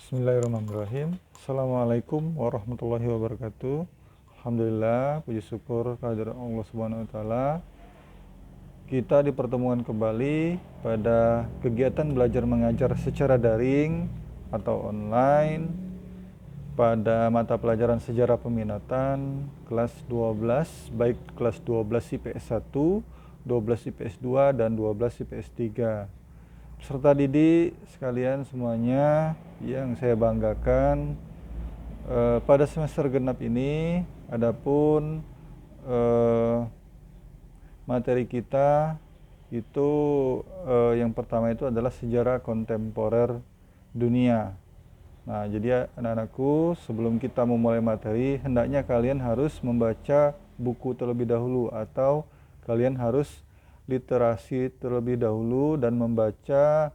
Bismillahirrahmanirrahim. Assalamualaikum warahmatullahi wabarakatuh. Alhamdulillah, puji syukur kehadirat Allah Subhanahu wa taala. Kita dipertemukan kembali pada kegiatan belajar mengajar secara daring atau online pada mata pelajaran sejarah peminatan kelas 12, baik kelas 12 IPS 1, 12 IPS 2 dan 12 IPS 3. Peserta didik sekalian semuanya yang saya banggakan, pada semester genap ini adapun materi kita itu yang pertama itu adalah sejarah kontemporer dunia. Nah, jadi anak-anakku, sebelum kita memulai materi, hendaknya kalian harus membaca buku terlebih dahulu atau kalian harus literasi terlebih dahulu dan membaca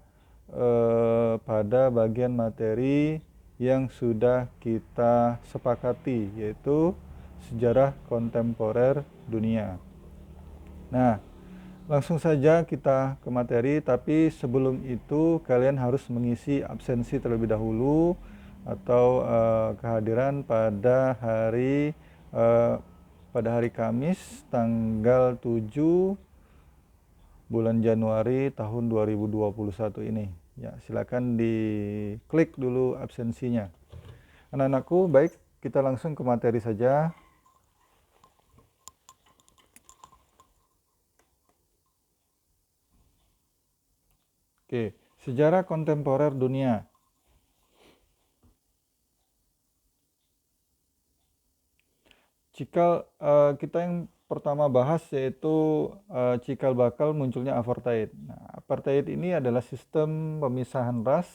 pada bagian materi yang sudah kita sepakati, yaitu sejarah kontemporer dunia. Nah, langsung saja kita ke materi, tapi sebelum itu kalian harus mengisi absensi terlebih dahulu atau kehadiran pada hari Kamis tanggal 7 bulan Januari tahun 2021 ini. Ya, silakan diklik dulu absensinya. Anak-anakku, baik, kita langsung ke materi saja. Oke, sejarah kontemporer dunia. Kita yang pertama bahas yaitu cikal bakal munculnya apartheid. Nah, apartheid ini adalah sistem pemisahan ras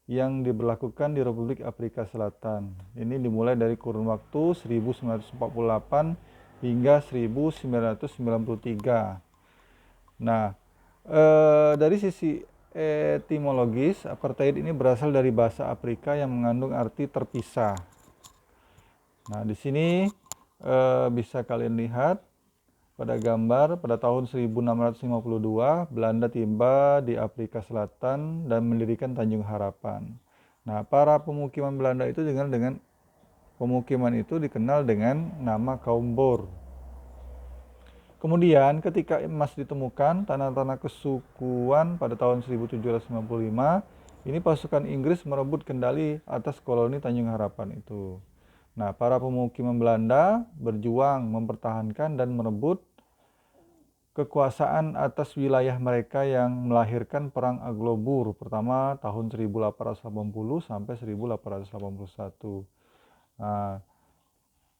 yang diberlakukan di Republik Afrika Selatan. Ini dimulai dari kurun waktu 1948 hingga 1993. Nah, dari sisi etimologis, apartheid ini berasal dari bahasa Afrika yang mengandung arti terpisah. Nah, di sini bisa kalian lihat pada gambar pada tahun 1652 Belanda tiba di Afrika Selatan dan mendirikan Tanjung Harapan. Nah, para pemukiman Belanda itu dikenal dengan nama kaum Boer. Kemudian ketika emas ditemukan tanah-tanah kesukuan pada tahun 1795, ini pasukan Inggris merebut kendali atas koloni Tanjung Harapan itu. Nah, para pemukiman Belanda berjuang mempertahankan dan merebut kekuasaan atas wilayah mereka yang melahirkan Perang Anglo-Boer pertama tahun 1880 sampai 1881. Nah,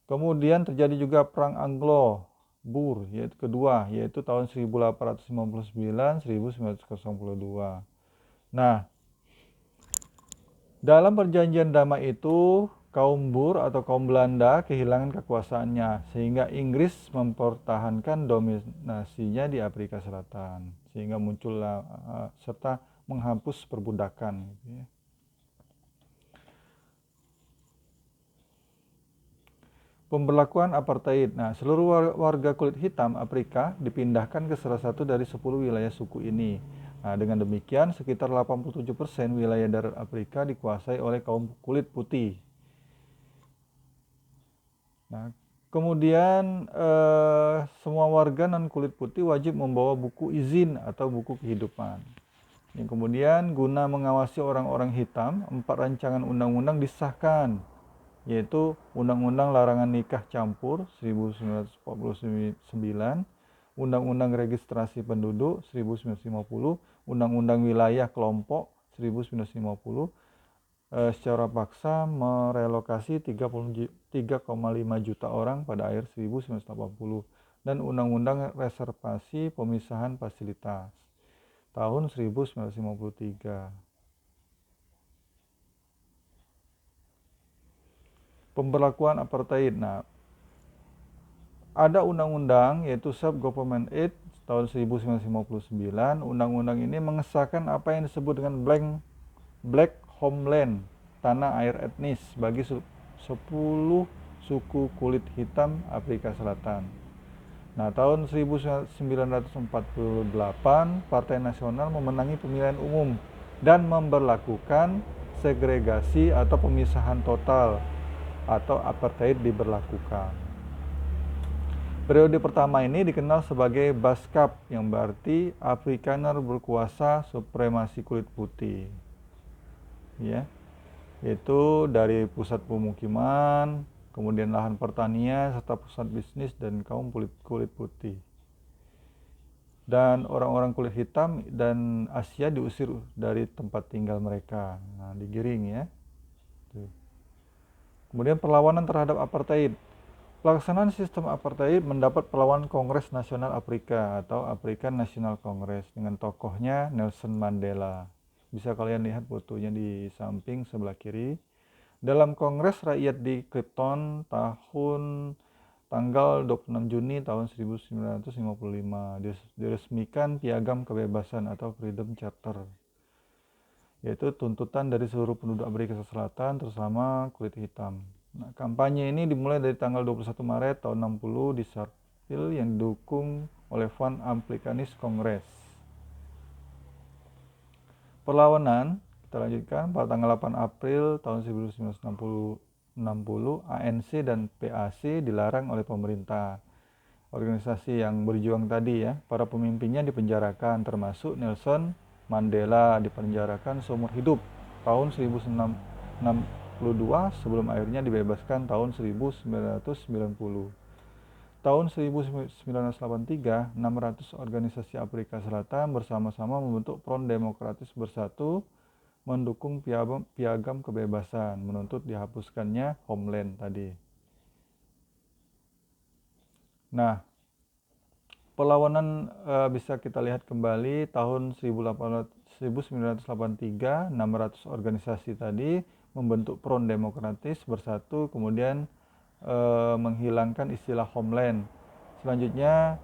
kemudian terjadi juga Perang Anglo-Boer yaitu kedua, yaitu tahun 1859-1902. Nah, dalam perjanjian damai itu kaum Boer atau kaum Belanda kehilangan kekuasaannya sehingga Inggris mempertahankan dominasinya di Afrika Selatan sehingga muncullah serta menghapus perbudakan. Pemberlakuan apartheid. Nah, seluruh warga kulit hitam Afrika dipindahkan ke salah satu dari 10 wilayah suku ini. Nah, dengan demikian sekitar 87% wilayah darat Afrika dikuasai oleh kaum kulit putih. Nah, kemudian semua warga non kulit putih wajib membawa buku izin atau buku kehidupan. Yang kemudian guna mengawasi orang-orang hitam, 4 rancangan undang-undang disahkan, yaitu Undang-Undang Larangan Nikah Campur 1949, Undang-Undang Registrasi Penduduk 1950, Undang-Undang Wilayah Kelompok 1950, secara paksa merelokasi 3,5 juta orang pada akhir 1980 dan Undang-Undang Reservasi Pemisahan Fasilitas tahun 1953. Pemberlakuan apartheid. Nah, ada undang-undang yaitu Sub-Government Act tahun 1959. Undang-undang ini mengesahkan apa yang disebut dengan Black Homeland, tanah air etnis bagi 10 suku kulit hitam Afrika Selatan. Nah, tahun 1948 Partai Nasional memenangi pemilihan umum dan memberlakukan segregasi atau pemisahan total atau apartheid diberlakukan. Periode pertama ini dikenal sebagai Baskap, yang berarti Afrikaner berkuasa supremasi kulit putih. Ya, yaitu dari pusat pemukiman, kemudian lahan pertanian, serta pusat bisnis dan kaum kulit putih. Dan orang-orang kulit hitam dan Asia diusir dari tempat tinggal mereka. Nah, digiring ya. Kemudian perlawanan terhadap apartheid. Pelaksanaan sistem apartheid mendapat perlawanan Kongres Nasional Afrika atau African National Congress dengan tokohnya Nelson Mandela. Bisa kalian lihat fotonya di samping sebelah kiri. Dalam Kongres Rakyat di Klipton tanggal 26 Juni tahun 1955 diresmikan Piagam Kebebasan atau Freedom Charter, yaitu tuntutan dari seluruh penduduk Afrika Selatan terutama kulit hitam. Nah, kampanye ini dimulai dari tanggal 21 Maret tahun 60 di Sharpeville yang didukung oleh Pan Africanist Congress. Perlawanan kita lanjutkan pada tanggal 8 April tahun 1960 ANC dan PAC dilarang oleh pemerintah. Organisasi yang berjuang tadi ya, para pemimpinnya dipenjarakan termasuk Nelson Mandela dipenjarakan seumur hidup tahun 1962 sebelum akhirnya dibebaskan tahun 1990. Tahun 1983, 600 organisasi Afrika Selatan bersama-sama membentuk Front Demokratis Bersatu mendukung piagam kebebasan, menuntut dihapuskannya Homeland tadi. Nah, perlawanan bisa kita lihat kembali tahun 1983, 600 organisasi tadi membentuk Front Demokratis Bersatu, kemudian menghilangkan istilah Homeland. Selanjutnya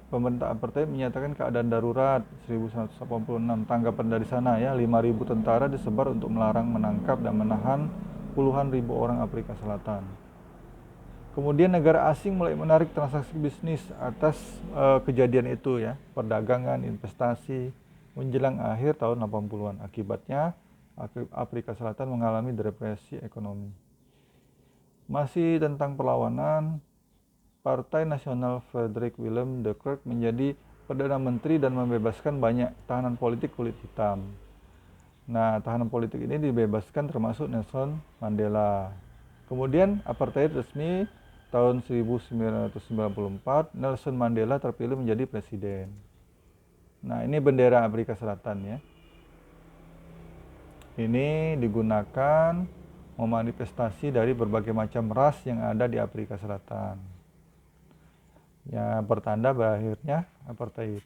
pemerintah apartheid menyatakan keadaan darurat 1986. Tanggapan dari sana ya, 5.000 tentara disebar untuk melarang, menangkap dan menahan puluhan ribu orang Afrika Selatan. Kemudian negara asing mulai menarik transaksi bisnis atas kejadian itu ya, perdagangan, investasi menjelang akhir tahun 80-an. Akibatnya Afrika Selatan mengalami depresi ekonomi. Masih tentang perlawanan, Partai Nasional Frederick Willem de Klerk menjadi Perdana Menteri dan membebaskan banyak tahanan politik kulit hitam. Nah, tahanan politik ini dibebaskan termasuk Nelson Mandela. Kemudian apartheid resmi tahun 1994, Nelson Mandela terpilih menjadi presiden. Nah, ini bendera Afrika Selatan ya. Ini digunakan memanifestasi dari berbagai macam ras yang ada di Afrika Selatan. Ya, pertanda berakhirnya apartheid.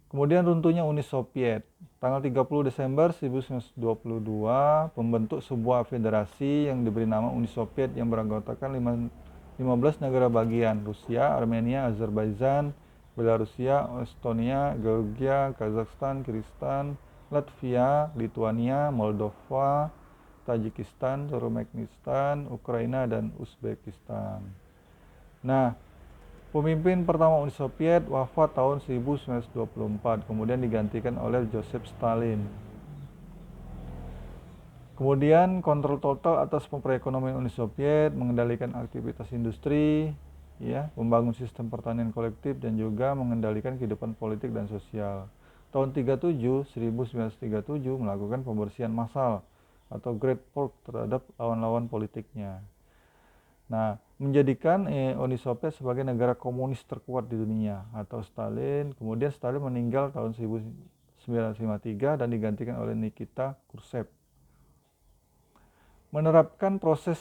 Kemudian runtuhnya Uni Soviet. Tanggal 30 Desember 1922 membentuk sebuah federasi yang diberi nama Uni Soviet yang beranggotakan 15 negara bagian: Rusia, Armenia, Azerbaijan, Belarusia, Estonia, Georgia, Kazakhstan, Kirgistan, Latvia, Lituania, Moldova, Tajikistan, Turkmenistan, Ukraina, dan Uzbekistan. Nah, pemimpin pertama Uni Soviet wafat tahun 1924, kemudian digantikan oleh Joseph Stalin. Kemudian kontrol total atas perekonomian Uni Soviet, mengendalikan aktivitas industri, ya, membangun sistem pertanian kolektif dan juga mengendalikan kehidupan politik dan sosial. Tahun 1937 melakukan pembersihan massal atau Great Fork terhadap lawan-lawan politiknya. Nah, menjadikan Uni Soviet sebagai negara komunis terkuat di dunia atau Stalin. Kemudian Stalin meninggal tahun 1953 dan digantikan oleh Nikita Khrushchev. Menerapkan proses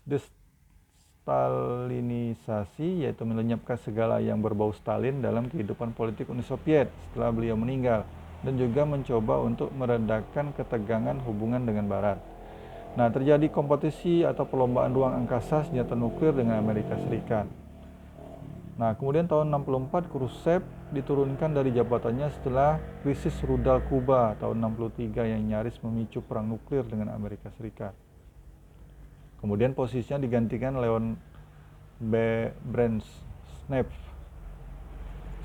destalinisasi, yaitu melenyapkan segala yang berbau Stalin dalam kehidupan politik Uni Soviet setelah beliau meninggal, dan juga mencoba untuk meredakan ketegangan hubungan dengan Barat. Nah, terjadi kompetisi atau perlombaan ruang angkasa senjata nuklir dengan Amerika Serikat. Nah, kemudian tahun 64 Khrushchev diturunkan dari jabatannya setelah krisis rudal Kuba tahun 63 yang nyaris memicu perang nuklir dengan Amerika Serikat. Kemudian posisinya digantikan Leon Brezhnev.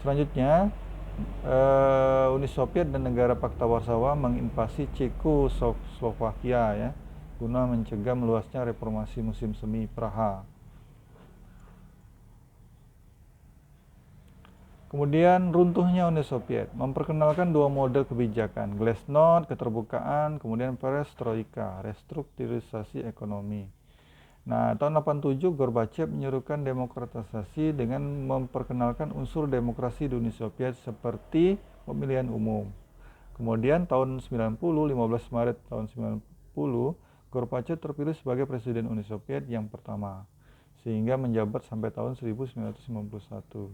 Selanjutnya, Uni Soviet dan negara Pakta Warsawa menginvasi Cekoslovakia ya, guna mencegah meluasnya reformasi musim semi Praha. Kemudian runtuhnya Uni Soviet memperkenalkan dua model kebijakan, Glasnost, keterbukaan, kemudian Perestroika, restrukturisasi ekonomi. Nah, tahun 87 Gorbachev menyerukan demokratisasi dengan memperkenalkan unsur demokrasi di Uni Soviet seperti pemilihan umum. Kemudian tahun 90, 15 Maret tahun 90, Gorbachev terpilih sebagai Presiden Uni Soviet yang pertama, sehingga menjabat sampai tahun 1991.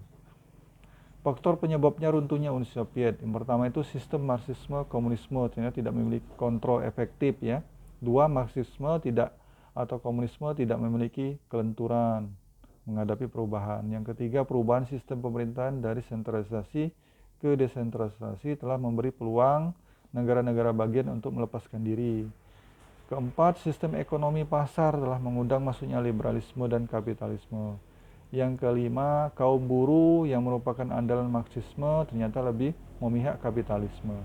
Faktor penyebabnya runtuhnya Uni Soviet. Yang pertama itu sistem Marxisme komunisme ternyata tidak memiliki kontrol efektif ya. Dua, Marxisme tidak atau komunisme tidak memiliki kelenturan menghadapi perubahan. Yang ketiga, perubahan sistem pemerintahan dari sentralisasi ke desentralisasi telah memberi peluang negara-negara bagian untuk melepaskan diri. Keempat, sistem ekonomi pasar telah mengundang masuknya liberalisme dan kapitalisme. Yang kelima, kaum buruh yang merupakan andalan Marxisme ternyata lebih memihak kapitalisme.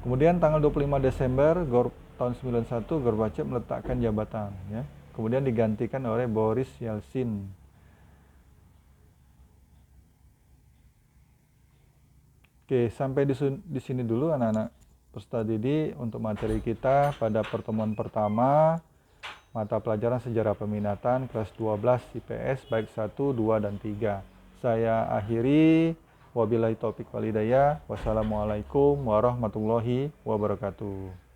Kemudian tanggal 25 Desember tahun 91 Gorbachev meletakkan jabatan ya. Kemudian digantikan oleh Boris Yeltsin. Oke, sampai di sini dulu anak-anak peserta didik untuk materi kita pada pertemuan pertama mata pelajaran sejarah peminatan kelas 12 IPS baik 1, 2, dan 3. Saya akhiri. Wabillahi taufik wal hidayah. Wassalamualaikum warahmatullahi wabarakatuh.